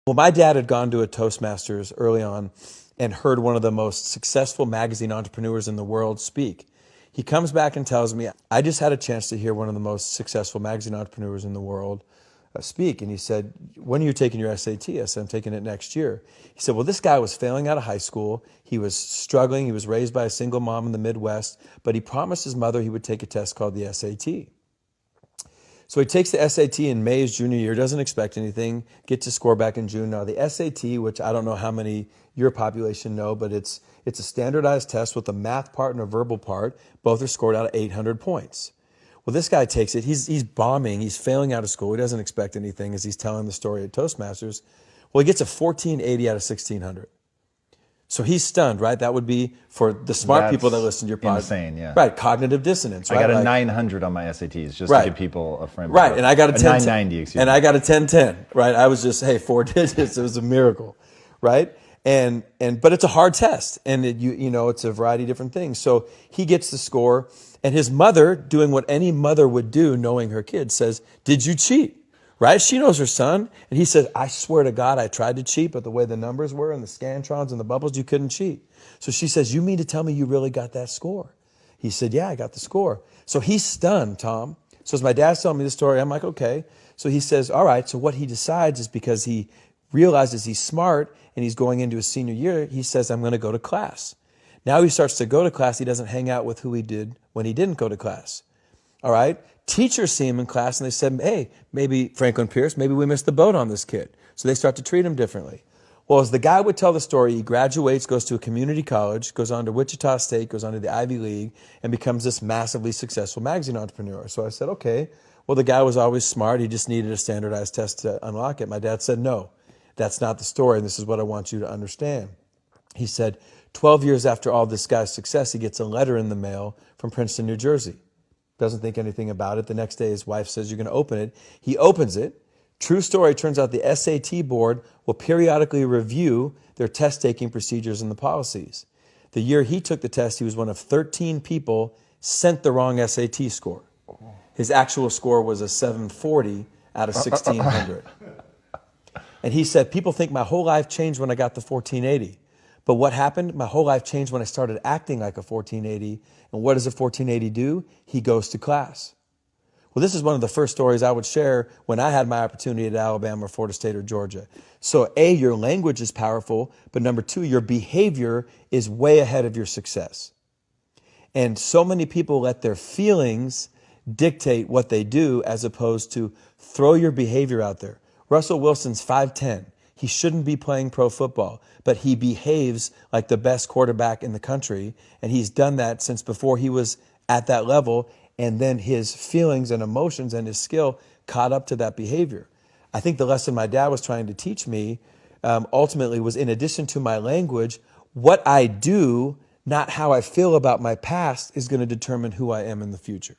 Well, my dad had gone to a Toastmasters early on and heard one of the most successful magazine entrepreneurs in the world speak. He comes back and tells me, I just had a chance to hear one of the most successful magazine entrepreneurs in the world speak. And he said, when are you taking your SAT? I said, I'm taking it next year. He said, well, this guy was failing out of high school. He was struggling. He was raised by a single mom in the Midwest, but he promised his mother he would take a test called the SAT. So he takes the SAT in May, his junior year, doesn't expect anything, gets his score back in June. Now the SAT, which I don't know how many your population know, but it's a standardized test with a math part and a verbal part. Both are scored out of 800 points. Well, this guy takes it. He's bombing. He's failing out of school. He doesn't expect anything as he's telling the story at Toastmasters. Well, he gets a 1480 out of 1600. So he's stunned, right? That would be for the smart people that listen to your podcast. Insane, yeah. Right, cognitive dissonance, right? I got a 900 on my SATs just right. to give people a frame. Right, and I got a 990, excuse me. And I got a 1010, right? I was just, hey, 4 digits. It was a miracle, right? But it's a hard test, and it's a variety of different things. So he gets the score, and his mother, doing what any mother would do, knowing her kid, says, "Did you cheat?" Right? She knows her son. And he said, I swear to God, I tried to cheat, but the way the numbers were and the scantrons and the bubbles, you couldn't cheat. So she says, you mean to tell me you really got that score? He said, yeah, I got the score. So he's stunned, Tom. So as my dad's telling me the story, I'm like, okay. So he says, all right. So what he decides is, because he realizes he's smart and he's going into his senior year, he says, I'm going to go to class. Now he starts to go to class. He doesn't hang out with who he did when he didn't go to class. All right. Teachers see him in class and they said, hey, maybe Franklin Pierce, maybe we missed the boat on this kid. So they start to treat him differently. Well, as the guy would tell the story, he graduates, goes to a community college, goes on to Wichita State, goes on to the Ivy League, and becomes this massively successful magazine entrepreneur. So I said, okay, well, the guy was always smart. He just needed a standardized test to unlock it. My dad said, no, that's not the story. And this is what I want you to understand. He said, 12 years after all this guy's success, he gets a letter in the mail from Princeton, New Jersey. Doesn't think anything about it. The next day, his wife says, you're going to open it. He opens it. True story, turns out the SAT board will periodically review their test-taking procedures and the policies. The year he took the test, he was one of 13 people sent the wrong SAT score. His actual score was a 740 out of 1,600. And he said, people think my whole life changed when I got the 1480. But what happened? My whole life changed when I started acting like a 1480. And what does a 1480 do? He goes to class. Well, this is one of the first stories I would share when I had my opportunity at Alabama, or Florida State, or Georgia. So A, your language is powerful, but number two, your behavior is way ahead of your success. And so many people let their feelings dictate what they do as opposed to throw your behavior out there. Russell Wilson's 5'10". He shouldn't be playing pro football, but he behaves like the best quarterback in the country. And he's done that since before he was at that level. And then his feelings and emotions and his skill caught up to that behavior. I think the lesson my dad was trying to teach me ultimately was, in addition to my language, what I do, not how I feel about my past, is going to determine who I am in the future.